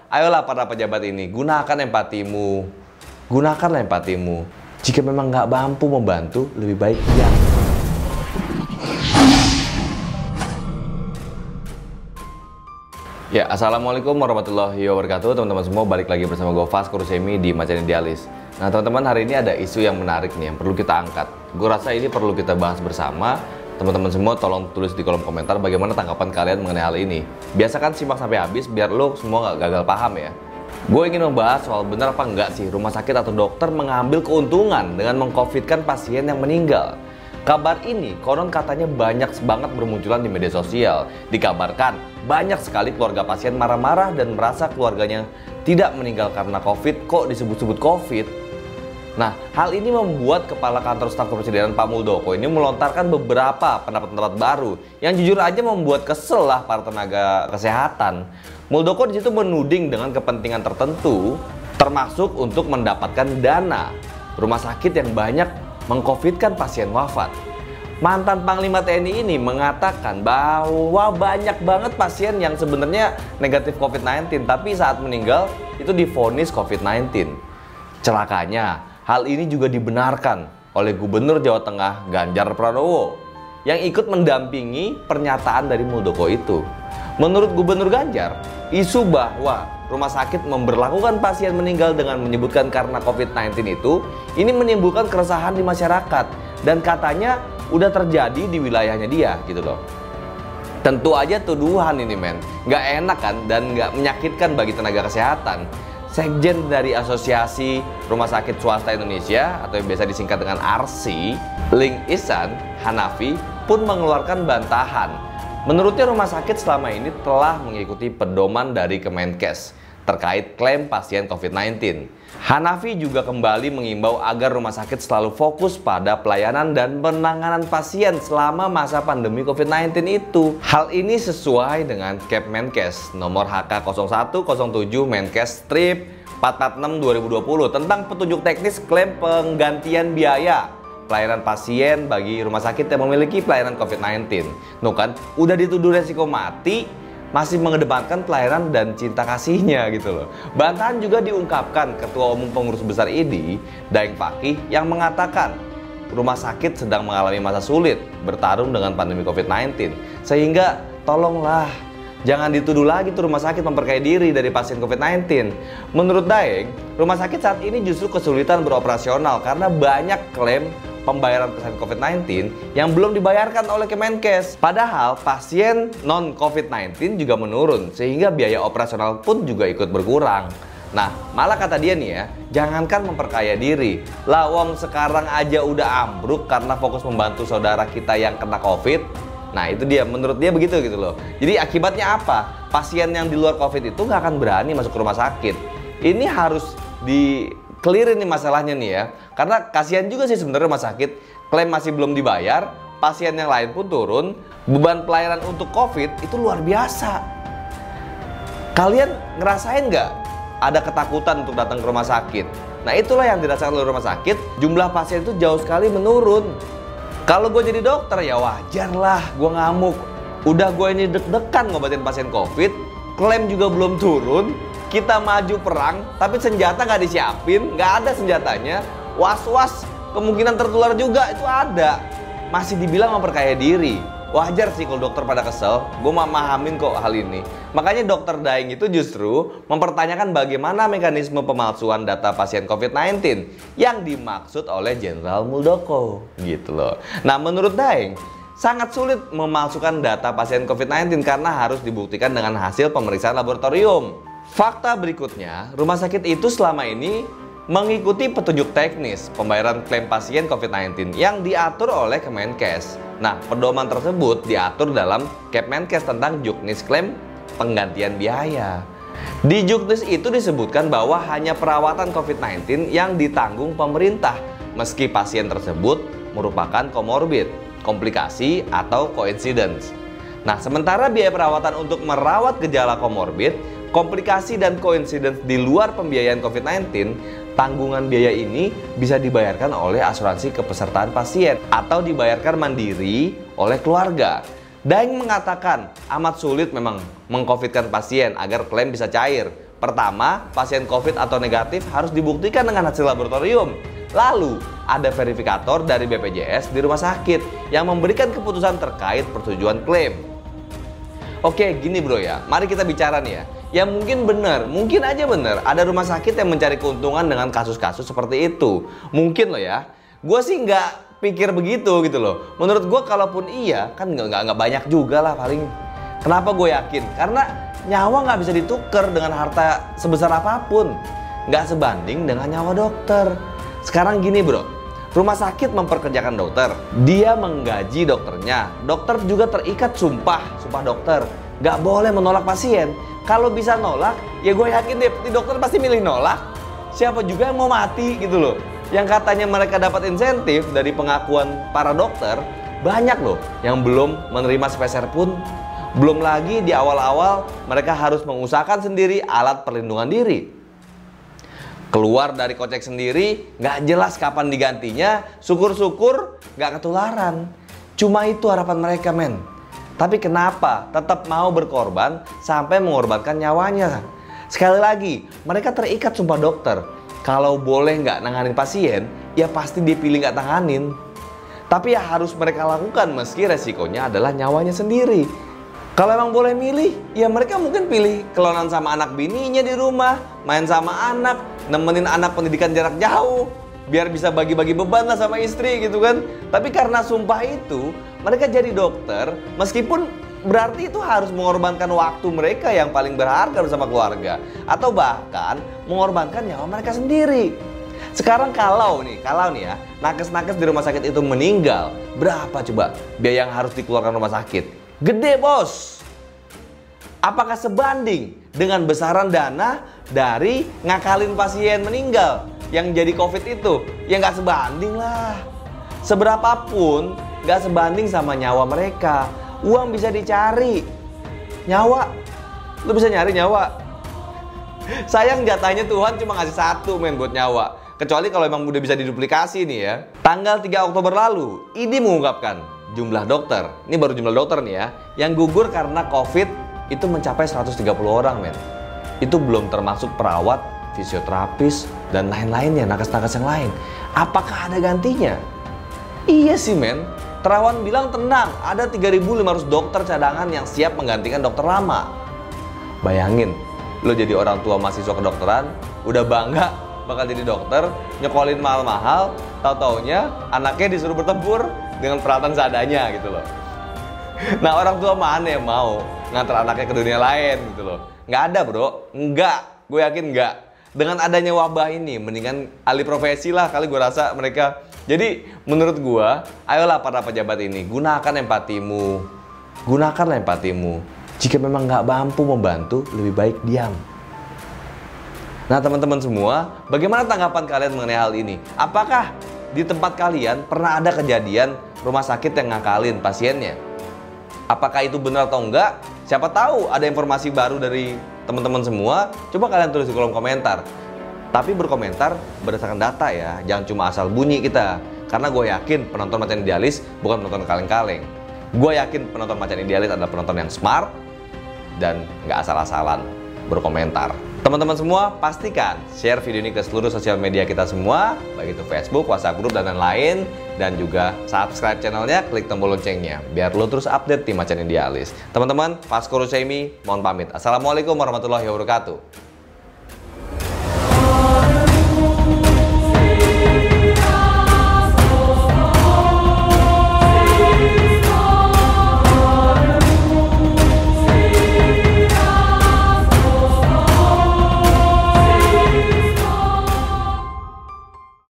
Ayolah para pejabat ini, gunakan empatimu. Gunakanlah empatimu. Jika memang nggak mampu membantu, lebih baik diam. Ya, assalamualaikum warahmatullahi wabarakatuh. Teman-teman semua, balik lagi bersama gue Vasco Rusemi di Macan Idealis. Nah teman-teman, hari ini ada isu yang menarik nih yang perlu kita angkat. Gue rasa ini perlu kita bahas bersama. Teman-teman semua tolong tulis di kolom komentar bagaimana tanggapan kalian mengenai hal ini. Biasakan simak sampai habis biar lo semua nggak gagal paham ya. Gue ingin membahas soal benar apa enggak sih rumah sakit atau dokter mengambil keuntungan dengan mengcovidkan pasien yang meninggal. Kabar ini konon katanya banyak banget bermunculan di media sosial. Dikabarkan banyak sekali keluarga pasien marah-marah dan merasa keluarganya tidak meninggal karena covid, kok disebut-sebut covid. Nah, hal ini membuat Kepala Kantor Staf Kepresidenan Pak Muldoko ini melontarkan beberapa pendapat-pendapat baru yang jujur aja membuat kesel lah para tenaga kesehatan. Muldoko di situ menuding dengan kepentingan tertentu, termasuk untuk mendapatkan dana rumah sakit yang banyak mengcovidkan pasien wafat. Mantan Panglima TNI ini mengatakan bahwa banyak banget pasien yang sebenarnya negatif COVID-19, tapi saat meninggal itu divonis COVID-19. Celakanya, hal ini juga dibenarkan oleh Gubernur Jawa Tengah Ganjar Pranowo yang ikut mendampingi pernyataan dari Muldoko itu. Menurut Gubernur Ganjar, isu bahwa rumah sakit memberlakukan pasien meninggal dengan menyebutkan karena COVID-19 itu, ini menimbulkan keresahan di masyarakat dan katanya udah terjadi di wilayahnya dia gitu loh. Tentu aja tuduhan ini men, nggak enak kan dan nggak menyakitkan bagi tenaga kesehatan. Sekjen dari Asosiasi Rumah Sakit Swasta Indonesia atau yang biasa disingkat dengan ARSI, Ling Ihsan Hanafi pun mengeluarkan bantahan. Menurutnya rumah sakit selama ini telah mengikuti pedoman dari Kemenkes terkait klaim pasien COVID-19. Hanafi juga kembali mengimbau agar rumah sakit selalu fokus pada pelayanan dan penanganan pasien selama masa pandemi COVID-19 itu. Hal ini sesuai dengan Kemenkes nomor HK0107 Menkes Strip 446/2020 tentang petunjuk teknis klaim penggantian biaya pelayanan pasien bagi rumah sakit yang memiliki pelayanan COVID-19. Nuh kan, udah dituduh resiko mati, masih mengedepankan pelayanan dan cinta kasihnya gitu loh. Bantahan juga diungkapkan Ketua Umum Pengurus Besar IDI, Daeng Fakih, yang mengatakan rumah sakit sedang mengalami masa sulit bertarung dengan pandemi COVID-19. Sehingga tolonglah, jangan dituduh lagi tuh rumah sakit memperkaya diri dari pasien COVID-19. Menurut Daeng, rumah sakit saat ini justru kesulitan beroperasional karena banyak klaim pembayaran pasien COVID-19 yang belum dibayarkan oleh Kemenkes. Padahal pasien non-COVID-19 juga menurun, sehingga biaya operasional pun juga ikut berkurang. Nah, malah kata dia nih ya, jangankan memperkaya diri, lawang sekarang aja udah ambruk karena fokus membantu saudara kita yang kena COVID. Nah itu dia, menurut dia begitu gitu loh. Jadi akibatnya apa? Pasien yang di luar COVID itu nggak akan berani masuk ke rumah sakit. Ini harus di-clear nih masalahnya nih ya. Karena kasihan juga sih sebenarnya rumah sakit, klaim masih belum dibayar, pasien yang lain pun turun, beban pelayanan untuk COVID itu luar biasa. Kalian ngerasain nggak ada ketakutan untuk datang ke rumah sakit? Nah itulah yang dirasakan oleh rumah sakit, jumlah pasien itu jauh sekali menurun. Kalau gue jadi dokter ya wajar lah gue ngamuk. Udah gue ini deg-degan ngobatin pasien COVID, klaim juga belum turun, kita maju perang, tapi senjata nggak disiapin, nggak ada senjatanya, was-was kemungkinan tertular juga itu ada. Masih dibilang memperkaya diri. Wajar sih kalau dokter pada kesel, gue memahamin kok hal ini. Makanya dokter Daeng itu justru mempertanyakan bagaimana mekanisme pemalsuan data pasien COVID-19 yang dimaksud oleh Jenderal Muldoko gitu loh. Nah menurut Daeng, sangat sulit memalsukan data pasien COVID-19 karena harus dibuktikan dengan hasil pemeriksaan laboratorium. Fakta berikutnya, rumah sakit itu selama ini mengikuti petunjuk teknis pembayaran klaim pasien COVID-19 yang diatur oleh Kemenkes. Nah, pedoman tersebut diatur dalam Kemenkes tentang juknis klaim penggantian biaya. Di juknis itu disebutkan bahwa hanya perawatan COVID-19 yang ditanggung pemerintah, meski pasien tersebut merupakan komorbid, komplikasi, atau coincidence. Nah, sementara biaya perawatan untuk merawat gejala komorbid, komplikasi, dan coincidence di luar pembiayaan COVID-19, tanggungan biaya ini bisa dibayarkan oleh asuransi kepesertaan pasien atau dibayarkan mandiri oleh keluarga. Daeng mengatakan amat sulit memang mengcovidkan pasien agar klaim bisa cair. Pertama, pasien COVID atau negatif harus dibuktikan dengan hasil laboratorium. Lalu, ada verifikator dari BPJS di rumah sakit yang memberikan keputusan terkait persetujuan klaim. Oke, gini bro ya, mari kita bicara nih ya. Ya mungkin benar, mungkin aja benar ada rumah sakit yang mencari keuntungan dengan kasus-kasus seperti itu. Mungkin loh ya. Gue sih nggak pikir begitu gitu loh. Menurut gue kalaupun iya, kan nggak banyak juga lah paling. Kenapa gue yakin? Karena nyawa nggak bisa ditukar dengan harta sebesar apapun. Nggak sebanding dengan nyawa dokter. Sekarang gini bro, rumah sakit memperkerjakan dokter. Dia menggaji dokternya. Dokter juga terikat sumpah dokter. Nggak boleh menolak pasien. Kalau bisa nolak, ya gue yakin deh dokter pasti milih nolak. Siapa juga yang mau mati gitu loh. Yang katanya mereka dapat insentif dari pengakuan para dokter, banyak loh yang belum menerima sepeser pun. Belum lagi di awal-awal mereka harus mengusahakan sendiri alat perlindungan diri. Keluar dari kocek sendiri, nggak jelas kapan digantinya, syukur-syukur nggak ketularan. Cuma itu harapan mereka men. Tapi kenapa tetap mau berkorban sampai mengorbankan nyawanya? Sekali lagi, mereka terikat sumpah dokter. Kalau boleh nggak nanganin pasien, ya pasti dipilih nggak tanganin. Tapi ya harus mereka lakukan meski resikonya adalah nyawanya sendiri. Kalau emang boleh milih, ya mereka mungkin pilih kelonan sama anak bininya di rumah, main sama anak, nemenin anak pendidikan jarak jauh, biar bisa bagi-bagi beban lah sama istri gitu kan. Tapi karena sumpah itu, mereka jadi dokter, meskipun berarti itu harus mengorbankan waktu mereka yang paling berharga bersama keluarga, atau bahkan mengorbankan nyawa mereka sendiri. Sekarang kalau nih ya, nakes-nakes di rumah sakit itu meninggal, berapa coba biaya yang harus dikeluarkan rumah sakit? Gede bos. Apakah sebanding dengan besaran dana dari ngakalin pasien meninggal yang jadi COVID itu? Ya nggak sebanding lah. Seberapapun nggak sebanding sama nyawa mereka. Uang bisa dicari, nyawa lu bisa nyari nyawa. Sayang jatahnya Tuhan cuma ngasih satu men buat nyawa. Kecuali kalau emang udah bisa diduplikasi nih ya. Tanggal 3 Oktober lalu, IDI mengungkapkan jumlah dokter, ini baru jumlah dokter nih ya, yang gugur karena COVID itu mencapai 130 orang men. Itu belum termasuk perawat, fisioterapis, dan lain-lainnya, nakes-nakes yang lain. Apakah ada gantinya? Iya sih men. Terawan bilang tenang, ada 3.500 dokter cadangan yang siap menggantikan dokter lama. Bayangin, lo jadi orang tua mahasiswa kedokteran, udah bangga bakal jadi dokter, nyekolin mahal-mahal, tahu-taunya anaknya disuruh bertempur dengan peralatan seadanya gitu loh. Nah orang tua mana yang mau ngantar anaknya ke dunia lain gitu loh. Nggak ada bro, nggak, gue yakin nggak. Dengan adanya wabah ini, mendingan alih profesi lah kali gue rasa mereka. Jadi menurut gue, ayolah para pejabat ini, gunakan empatimu. Gunakanlah empatimu. Jika memang nggak mampu membantu, lebih baik diam. Nah teman-teman semua, bagaimana tanggapan kalian mengenai hal ini? Apakah di tempat kalian pernah ada kejadian rumah sakit yang ngakalin pasiennya? Apakah itu benar atau enggak? Siapa tahu ada informasi baru dari teman-teman semua. Coba kalian tulis di kolom komentar. Tapi berkomentar berdasarkan data ya, jangan cuma asal bunyi kita. Karena gue yakin penonton Macan Idealis bukan penonton kaleng-kaleng. Gue yakin penonton Macan Idealis adalah penonton yang smart dan nggak asal-asalan berkomentar. Teman-teman semua, pastikan share video ini ke seluruh sosial media kita semua, baik itu Facebook, WhatsApp Group, dan lain-lain. Dan juga subscribe channelnya, klik tombol loncengnya, biar lo terus update di Macan Idealis. Teman-teman, Fasko Rusemi, mohon pamit. Assalamualaikum warahmatullahi wabarakatuh.